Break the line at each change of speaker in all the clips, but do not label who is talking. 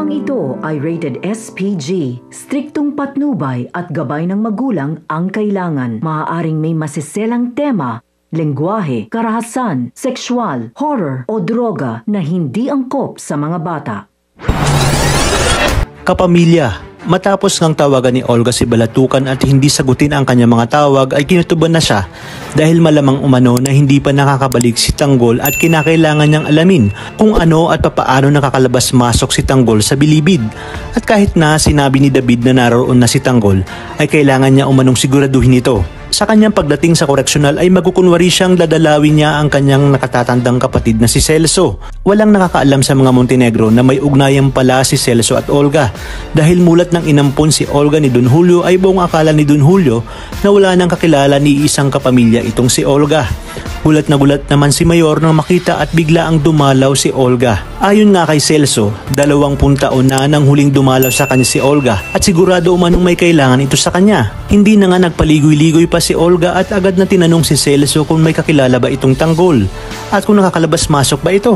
Programang ito ay rated SPG. Striktong patnubay at gabay ng magulang ang kailangan. Maaaring may masiselang tema, lengguwahe, karahasan, sexual, horror o droga na hindi angkop sa mga bata.
Kapamilya, matapos ngang tawagan ni Olga si Balatukan at hindi sagutin ang kanyang mga tawag ay kinutuban na siya dahil malamang umano na hindi pa nakakabalik si Tanggol at kinakailangan niyang alamin kung ano at papaano nakakalabas-masok si Tanggol sa bilibid. At kahit na sinabi ni David na naroon na si Tanggol ay kailangan niya umanong siguraduhin ito. Sa kanyang pagdating sa koreksyonal ay magkukunwari siyang dadalawin niya ang kanyang nakatatandang kapatid na si Celso. Walang nakakaalam sa mga Montenegro na may ugnayan pala si Celso at Olga dahil mulat ng inampon si Olga ni Don Julio ay buong akala ni Don Julio na wala nang kakilala ni isang kapamilya itong si Olga. Gulat na gulat naman si Mayor nang makita at bigla ang dumalaw si Olga. Ayon nga kay Celso, 20 taon na nang huling dumalaw sa kanya si Olga at sigurado umanong may kailangan ito sa kanya. Hindi na nga nagpaligoy-ligoy pa si Olga at agad na tinanong si Celso kung may kakilala ba itong Tanggol at kung nakakalabas-masok ba ito.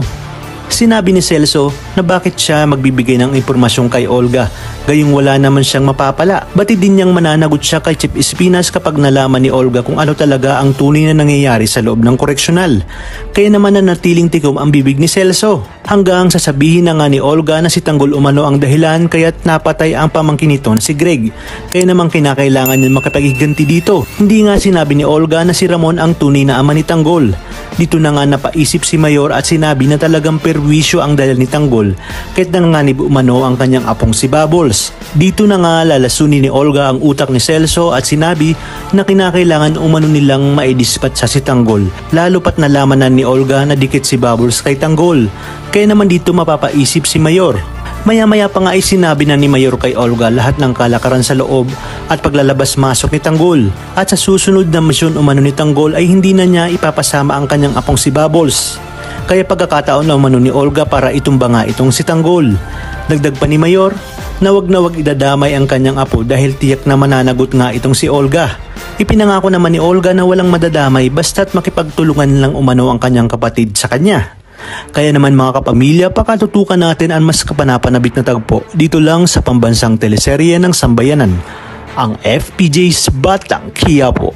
Sinabi ni Celso na bakit siya magbibigay ng impormasyon kay Olga, gayong wala naman siyang mapapala. Batid din niyang mananagot siya kay Chief Espinas kapag nalaman ni Olga kung ano talaga ang tunay na nangyayari sa loob ng koreksyonal. Kaya naman nanatiling tikom ang bibig ni Celso hanggang sasabihin na nga ni Olga na si Tanggol umano ang dahilan kaya't napatay ang pamangkin nito na si Greg. Kaya naman kinakailangan niya makipaghiganti dito. Hindi nga sinabi ni Olga na si Ramon ang tunay na ama ni Tanggol. Dito na nga napaisip si Mayor at sinabi na talagang perwisyo ang dahil ni Tanggol kahit nanganganib umano ang kanyang apong si Bubbles. Dito na nga lalasunin ni Olga ang utak ni Celso at sinabi na kinakailangan umano nilang maidispat sa si Tanggol lalo pat nalaman na ni Olga na dikit si Bubbles kay Tanggol. Kaya naman dito mapapaisip si Mayor. Maya-maya pa nga ay sinabi na ni Mayor kay Olga lahat ng kalakaran sa loob at paglalabas-masok ni Tanggol. At sa susunod na misyon umano ni Tanggol ay hindi na niya ipapasama ang kanyang apong si Bubbles. Kaya pagkakataon na umano ni Olga para itumba nga itong si Tanggol. Dagdag pa ni Mayor na wag idadamay ang kanyang apo dahil tiyak na mananagot nga itong si Olga. Ipinangako naman ni Olga na walang madadamay basta't makipagtulungan lang umano ang kanyang kapatid sa kanya. Kaya naman mga kapamilya, pakatutukan natin ang mas kapanapanabik na tagpo dito lang sa pambansang teleserye ng Sambayanan, ang FPJ's Batang Quiapo.